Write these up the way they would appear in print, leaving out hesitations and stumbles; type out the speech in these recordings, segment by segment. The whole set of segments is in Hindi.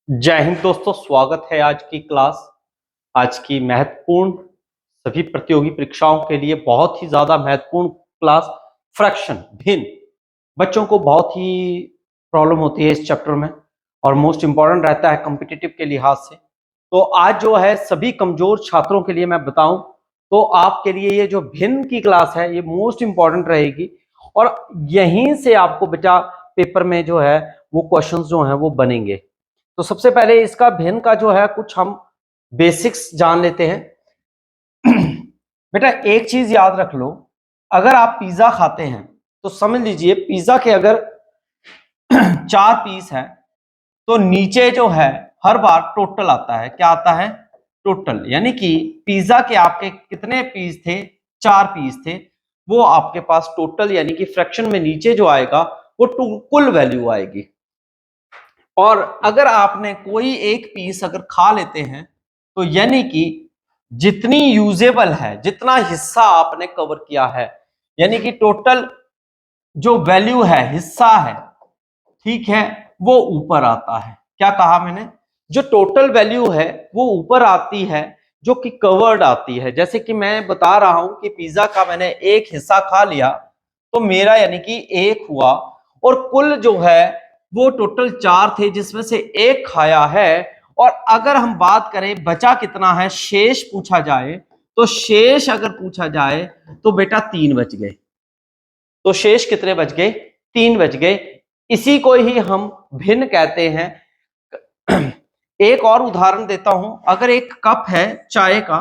जय हिंद दोस्तों, स्वागत है आज की क्लास। आज की महत्वपूर्ण सभी प्रतियोगी परीक्षाओं के लिए बहुत ही ज्यादा महत्वपूर्ण क्लास फ्रैक्शन भिन्न। बच्चों को बहुत ही प्रॉब्लम होती है इस चैप्टर में और मोस्ट इंपॉर्टेंट रहता है कॉम्पिटिटिव के लिहाज से। तो आज जो है सभी कमजोर छात्रों के लिए मैं बताऊं तो आपके लिए ये जो भिन्न की क्लास है ये मोस्ट इंपॉर्टेंट रहेगी और यहीं से आपको बेटा पेपर में जो है वो क्वेश्चंस जो हैं वो बनेंगे। तो सबसे पहले इसका भिन्न का जो है कुछ हम बेसिक्स जान लेते हैं। बेटा एक चीज याद रख लो, अगर आप पिज्जा खाते हैं तो समझ लीजिए पिज्जा के अगर 4 पीस है तो नीचे जो है हर बार टोटल आता है। क्या आता है? टोटल। यानी कि पिज्जा के आपके कितने पीस थे? 4 पीस थे। वो आपके पास टोटल यानी कि फ्रैक्शन में नीचे जो आएगा वो कुल वैल्यू आएगी। और अगर आपने कोई एक पीस अगर खा लेते हैं तो यानी कि जितनी यूजेबल है, जितना हिस्सा आपने कवर किया है, यानी कि टोटल जो वैल्यू है, हिस्सा है, ठीक है, वो ऊपर आता है। क्या कहा मैंने? जो टोटल वैल्यू है वो ऊपर आती है, जो कि कवर्ड आती है। जैसे कि मैं बता रहा हूं कि पिज्जा का मैंने एक हिस्सा खा लिया तो मेरा यानी कि एक हुआ और कुल जो है वो टोटल 4 थे जिसमें से एक खाया है। और अगर हम बात करें बचा कितना है, शेष पूछा जाए तो शेष अगर पूछा जाए तो बेटा 3 बच गए। तो शेष कितने बच गए? 3 बच गए। इसी को ही हम भिन्न कहते हैं। एक और उदाहरण देता हूं, अगर एक कप है चाय का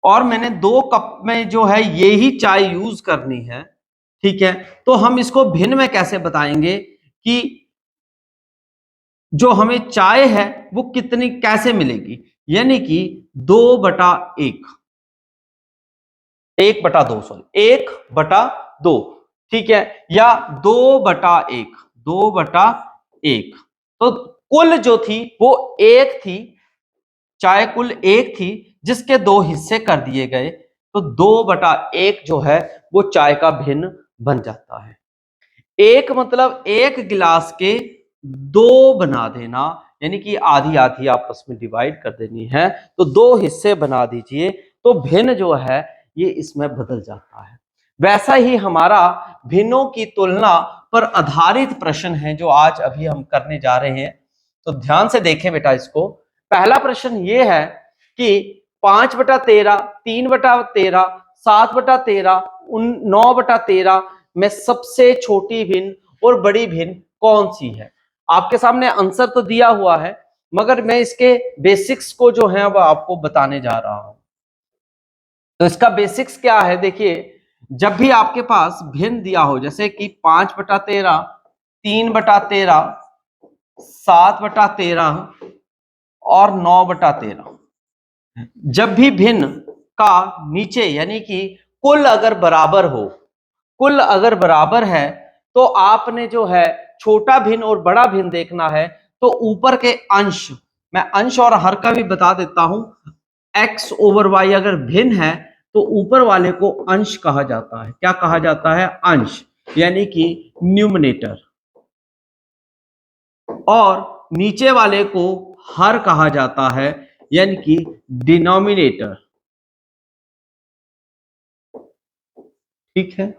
और मैंने 2 कप में जो है ये ही चाय यूज करनी है, ठीक है, तो हम इसको भिन्न में कैसे बताएंगे कि जो हमें चाय है वो कितनी कैसे मिलेगी? यानी कि 2/1, 1/2, सॉरी 1/2, ठीक है, या 2/1, 2/1। तो कुल जो थी वो एक थी, चाय कुल एक थी जिसके 2 हिस्से कर दिए गए, तो 2/1 जो है वो चाय का भिन्न बन जाता है। एक मतलब एक गिलास के 2 बना देना, यानी कि आधी आधी आपस में डिवाइड कर देनी है, तो 2 हिस्से बना दीजिए, तो भिन्न जो है ये इसमें बदल जाता है। वैसा ही हमारा भिन्नों की तुलना पर आधारित प्रश्न है जो आज अभी हम करने जा रहे हैं। तो ध्यान से देखें बेटा इसको। पहला प्रश्न ये है कि 5/13, 3/13, 7/13, 9/13 में सबसे छोटी भिन्न और बड़ी भिन्न कौन सी है? आपके सामने आंसर तो दिया हुआ है मगर मैं इसके बेसिक्स को जो है वह आपको बताने जा रहा हूं। तो इसका बेसिक्स क्या है? देखिए, जब भी आपके पास भिन्न दिया हो, जैसे कि 5/13, 3/13, 7/13 और 9/13, जब भी भिन्न का नीचे यानी कि कुल अगर बराबर हो, कुल अगर बराबर है तो आपने जो है छोटा भिन्न और बड़ा भिन्न देखना है। तो ऊपर के अंश, मैं अंश और हर का भी बता देता हूं, x/y अगर भिन्न है तो ऊपर वाले को अंश कहा जाता है। क्या कहा जाता है? अंश, यानी कि न्यूमरेटर। और नीचे वाले को हर कहा जाता है, यानी कि डिनोमिनेटर। ठीक है,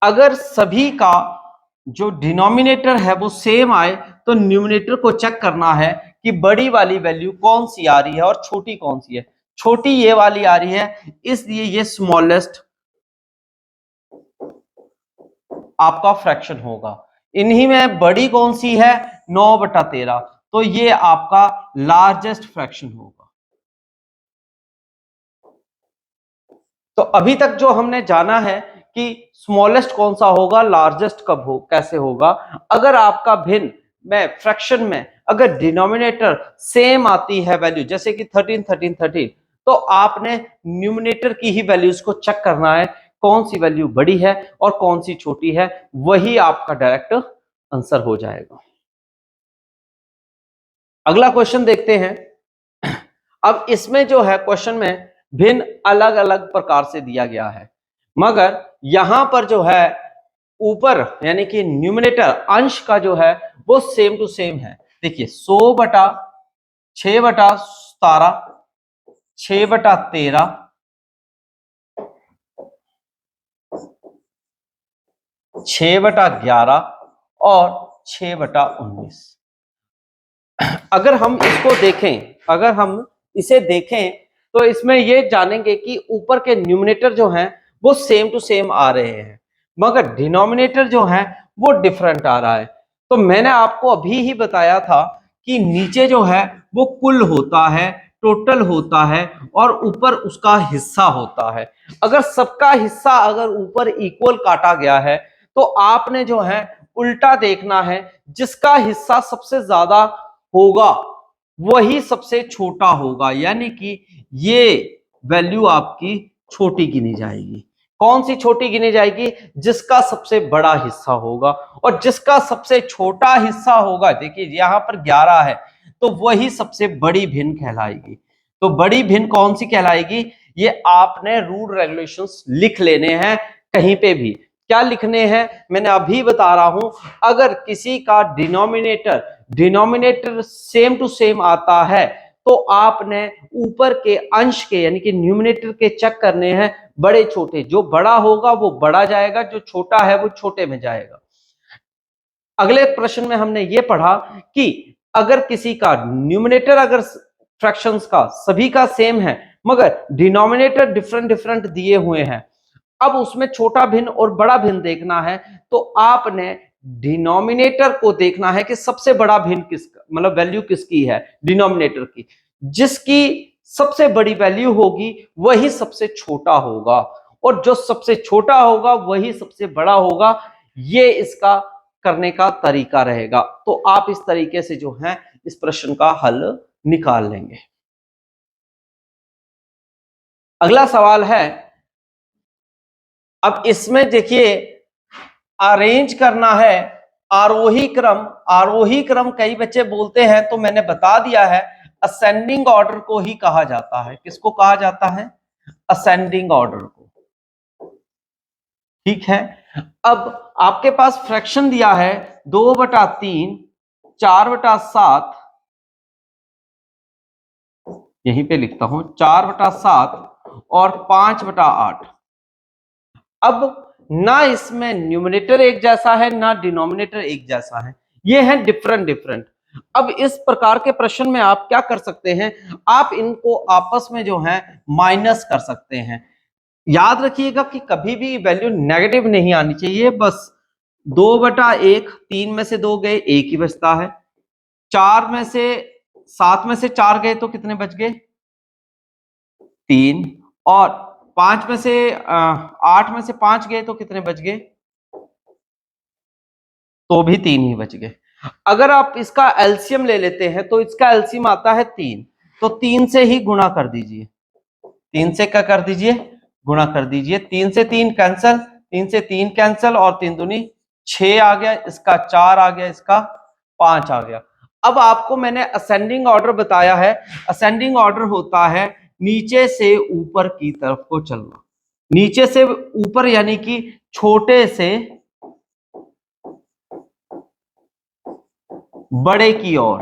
अगर सभी का जो डिनोमिनेटर है वो सेम आए तो न्यूमरेटर को चेक करना है कि बड़ी वाली वैल्यू कौन सी आ रही है और छोटी कौन सी है। छोटी ये वाली आ रही है, इसलिए ये स्मॉलेस्ट आपका फ्रैक्शन होगा। इन्हीं में बड़ी कौन सी है? 9/13, तो ये आपका लार्जेस्ट फ्रैक्शन होगा। तो अभी तक जो हमने जाना है कि स्मॉलेस्ट कौन सा होगा, लार्जेस्ट कब हो, कैसे होगा। अगर आपका भिन्न में फ्रैक्शन में अगर डिनोमिनेटर सेम आती है वैल्यू, जैसे कि 13 13 13, तो आपने न्यूमिनेटर की ही वैल्यूज को चेक करना है कौन सी वैल्यू बड़ी है और कौन सी छोटी है, वही आपका डायरेक्ट आंसर हो जाएगा। अगला क्वेश्चन देखते हैं। अब इसमें जो है क्वेश्चन में भिन्न अलग अलग प्रकार से दिया गया है, मगर यहां पर जो है ऊपर यानी कि न्यूमिनेटर अंश का जो है वो सेम टू सेम है। देखिए 100 बटा 6 बटा 17, 6 बटा 13, 6 बटा 11 और 6 बटा 19। अगर हम इसको देखें, अगर हम इसे देखें तो इसमें ये जानेंगे कि ऊपर के न्यूमिनेटर जो हैं वो सेम टू सेम आ रहे हैं, मगर डिनोमिनेटर जो है वो डिफरेंट आ रहा है। तो मैंने आपको अभी ही बताया था कि नीचे जो है वो कुल होता है, टोटल होता है, और ऊपर उसका हिस्सा होता है। अगर सबका हिस्सा अगर ऊपर इक्वल काटा गया है तो आपने जो है उल्टा देखना है, जिसका हिस्सा सबसे ज्यादा होगा वही सबसे छोटा होगा, यानी कि ये वैल्यू आपकी छोटी गिनी जाएगी। कौन सी छोटी गिनी जाएगी? जिसका सबसे बड़ा हिस्सा होगा, और जिसका सबसे छोटा हिस्सा होगा, देखिए यहां पर 11 है तो वही सबसे बड़ी भिन्न कहलाएगी। तो बड़ी भिन्न कौन सी कहलाएगी? ये आपने रूल रेगुलेशंस लिख लेने हैं कहीं पे भी। क्या लिखने हैं मैंने अभी बता रहा हूं। अगर किसी का डिनोमिनेटर सेम टू सेम आता है तो आपने ऊपर के अंश के यानी कि न्यूमिनेटर के चेक करने हैं बड़े छोटे। जो बड़ा होगा वो बड़ा जाएगा, जो छोटा है वो छोटे में जाएगा। अगले प्रश्न में हमने ये पढ़ा कि अगर किसी का न्यूमिनेटर अगर फ्रैक्शंस का सभी का सेम है मगर डिनोमिनेटर डिफरेंट डिफरेंट दिए हुए हैं, अब उसमें छोटा भिन्न और बड़ा भिन्न देखना है तो आपने डिनोमिनेटर को देखना है कि सबसे बड़ा भिन्न किसका, मतलब वैल्यू किसकी है डिनोमिनेटर की। जिसकी सबसे बड़ी वैल्यू होगी वही सबसे छोटा होगा, और जो सबसे छोटा होगा वही सबसे बड़ा होगा। ये इसका करने का तरीका रहेगा। तो आप इस तरीके से जो है इस प्रश्न का हल निकाल लेंगे। अगला सवाल है, अब इसमें देखिए अरेंज करना है आरोही क्रम। आरोही क्रम कई बच्चे बोलते हैं तो मैंने बता दिया है असेंडिंग ऑर्डर को ही कहा जाता है। किसको कहा जाता है? असेंडिंग ऑर्डर को। ठीक है, अब आपके पास फ्रैक्शन दिया है 2/3, 4/7, यहीं पे लिखता हूं 4/7 और 5/8। अब ना इसमें न्यूमिनेटर एक जैसा है ना डिनोमिनेटर एक जैसा है, ये है डिफरेंट डिफरेंट। अब इस प्रकार के प्रश्न में आप क्या कर सकते हैं, आप इनको आपस में जो है माइनस कर सकते हैं। याद रखिएगा कि कभी भी वैल्यू नेगेटिव नहीं आनी चाहिए। बस 2/1, 3 में से 2 गए, 1 ही बचता है। 4 में से 7 में से 4 गए तो कितने बच गए? 3। और 5 में से 8 में से 5 गए तो कितने बच गए? तो भी 3 ही बच गए। अगर आप इसका एलसीएम ले लेते हैं तो इसका एलसीएम आता है 3, तो 3 से ही गुणा कर दीजिए। 3 से क्या कर दीजिए? गुणा कर दीजिए। 3 से 3 कैंसल, 3 से 3 कैंसल, और 3 दूनी 6 आ गया, इसका 4 आ गया, इसका 5 आ गया। अब आपको मैंने असेंडिंग ऑर्डर बताया है। असेंडिंग ऑर्डर होता है नीचे से ऊपर की तरफ को चलना। नीचे से ऊपर यानी कि छोटे से बड़े की ओर।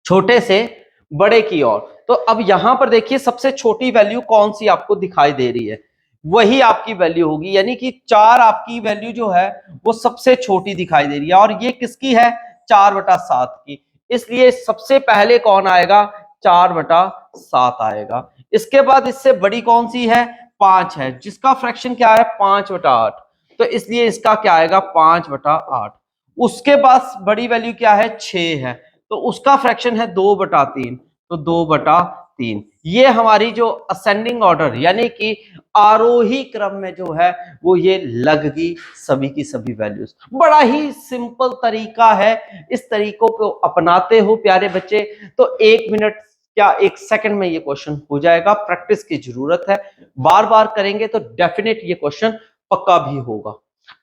छोटे से बड़े की ओर। तो अब यहां पर देखिए सबसे छोटी वैल्यू कौन सी आपको दिखाई दे रही है, वही आपकी वैल्यू होगी। यानी कि 4 आपकी वैल्यू जो है वो सबसे छोटी दिखाई दे रही है, और ये किसकी है? 4/7 की। इसलिए सबसे पहले कौन आएगा? 4/7 आएगा। इसके बाद इससे बड़ी कौन सी है? 5 है, जिसका फ्रैक्शन क्या है? 5/8। तो इसलिए इसका क्या आएगा? 5/8। उसके पास बड़ी वैल्यू क्या है? 6 है, तो उसका फ्रैक्शन है 2/3। तो 2/3। ये हमारी जो असेंडिंग ऑर्डर यानी कि आरोही क्रम में जो है वो ये लग गई सभी की सभी वैल्यूज। बड़ा ही सिंपल तरीका है। इस तरीकों को अपनाते हो प्यारे बच्चे तो 1 मिनट क्या 1 सेकंड में ये क्वेश्चन हो जाएगा। प्रैक्टिस की जरूरत है, बार बार करेंगे तो डेफिनेट ये क्वेश्चन पक्का भी होगा।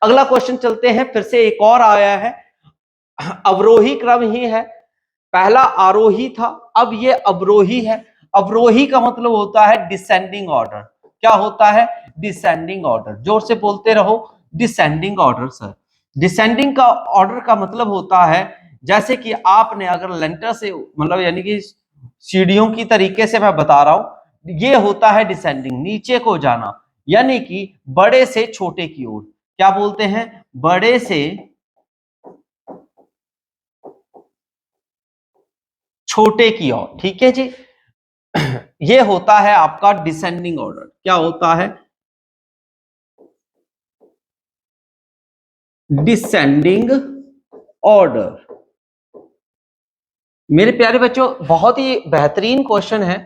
अगला क्वेश्चन चलते हैं, फिर से एक और आया है, अवरोही क्रम ही है। पहला आरोही था, अब ये अवरोही है। अवरोही का मतलब होता है डिसेंडिंग ऑर्डर। क्या होता है? Descending order. जोर से बोलते रहो, डिसेंडिंग ऑर्डर सर। डिसेंडिंग का ऑर्डर का मतलब होता है जैसे कि आपने अगर लेंटर से मतलब यानी कि सीढ़ियों की तरीके से मैं बता रहा हूं, ये होता है डिसेंडिंग, नीचे को जाना, यानी कि बड़े से छोटे की ओर। क्या बोलते हैं? बड़े से छोटे की ओर। ठीक है जी। ये होता है आपका डिसेंडिंग ऑर्डर। क्या होता है? Descending order. मेरे प्यारे बच्चों, बहुत ही बेहतरीन क्वेश्चन है,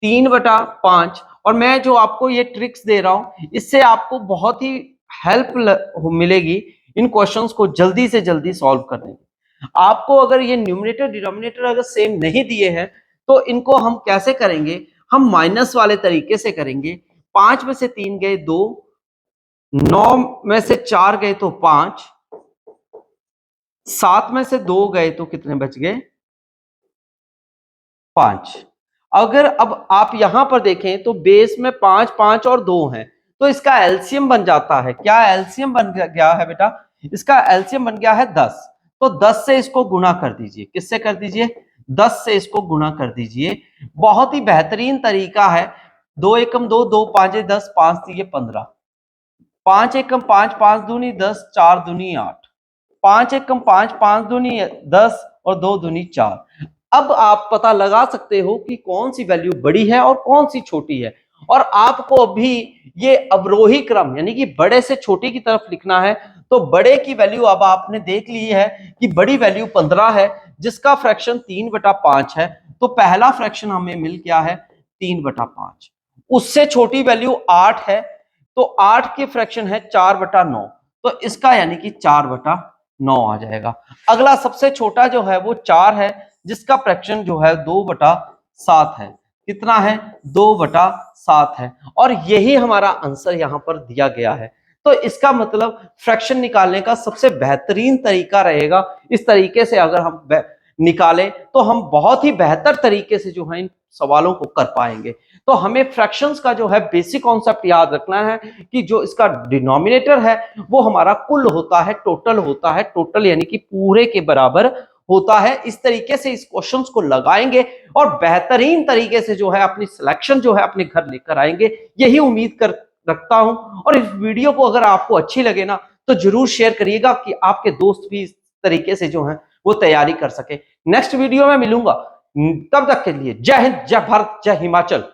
3/5। और मैं जो आपको ये ट्रिक्स दे रहा हूं, इससे आपको बहुत ही हेल्प मिलेगी इन क्वेश्चंस को जल्दी से जल्दी सॉल्व करने की। आपको अगर ये न्यूमरेटर डिनोमिनेटर अगर सेम नहीं दिए हैं तो इनको हम कैसे करेंगे? हम माइनस वाले तरीके से करेंगे। 5 में से 3 गए 2, 9 में से 4 गए तो 5, 7 में से 2 गए तो कितने बच गए? 5। अगर अब आप यहां पर देखें तो बेस में 5 5 और 2 हैं, तो इसका एलसीएम बन जाता है। क्या एलसीएम बन गया है बेटा? इसका एलसीएम बन गया है 10। तो 10 से इसको गुणा कर दीजिए। किससे कर दीजिए? 10 से इसको गुणा कर दीजिए। बहुत ही बेहतरीन तरीका है। 2 एकम 2, 2 5 10, 5 3 15, 5 एकम 5, 5 दूनी 10, 4 दूनी 8, 5 एकम 5, 5 दूनी 10 और 2 दूनी 4। अब आप पता लगा सकते हो कि कौन सी वैल्यू बड़ी है और कौन सी छोटी है। और आपको अभी ये अवरोही क्रम यानी कि बड़े से छोटे की तरफ लिखना है। तो बड़े की वैल्यू अब आपने देख ली है कि बड़ी वैल्यू 15 है, जिसका फ्रैक्शन 3/5 है। तो पहला फ्रैक्शन हमें मिल गया है 3/5। उससे छोटी वैल्यू 8 है, तो 8 के फ्रैक्शन है 4/9। तो इसका यानी कि 4/9 आ जाएगा। अगला सबसे छोटा जो है वो 4 है, जिसका फ्रैक्शन जो है 2/7 है। कितना है? 2/7 है। और यही हमारा आंसर यहां पर दिया गया है। तो इसका मतलब फ्रैक्शन निकालने का सबसे बेहतरीन तरीका रहेगा, इस तरीके से अगर हम निकालें तो हम बहुत ही बेहतर तरीके से जो है इन सवालों को कर पाएंगे। तो हमें फ्रैक्शंस का जो है बेसिक कॉन्सेप्ट याद रखना है कि जो इसका डिनोमिनेटर है वो हमारा कुल होता है, टोटल होता है। टोटल यानी कि पूरे के बराबर होता है। इस तरीके से इस क्वेश्चंस को लगाएंगे और बेहतरीन तरीके से जो है अपनी सिलेक्शन जो है अपने घर लेकर आएंगे, यही उम्मीद कर रखता हूं। और इस वीडियो को अगर आपको अच्छी लगे ना तो जरूर शेयर करिएगा कि आपके दोस्त भी इस तरीके से जो है वो तैयारी कर सके। नेक्स्ट वीडियो में मिलूंगा, तब तक के लिए जय हिंद, जय भारत, जय हिमाचल।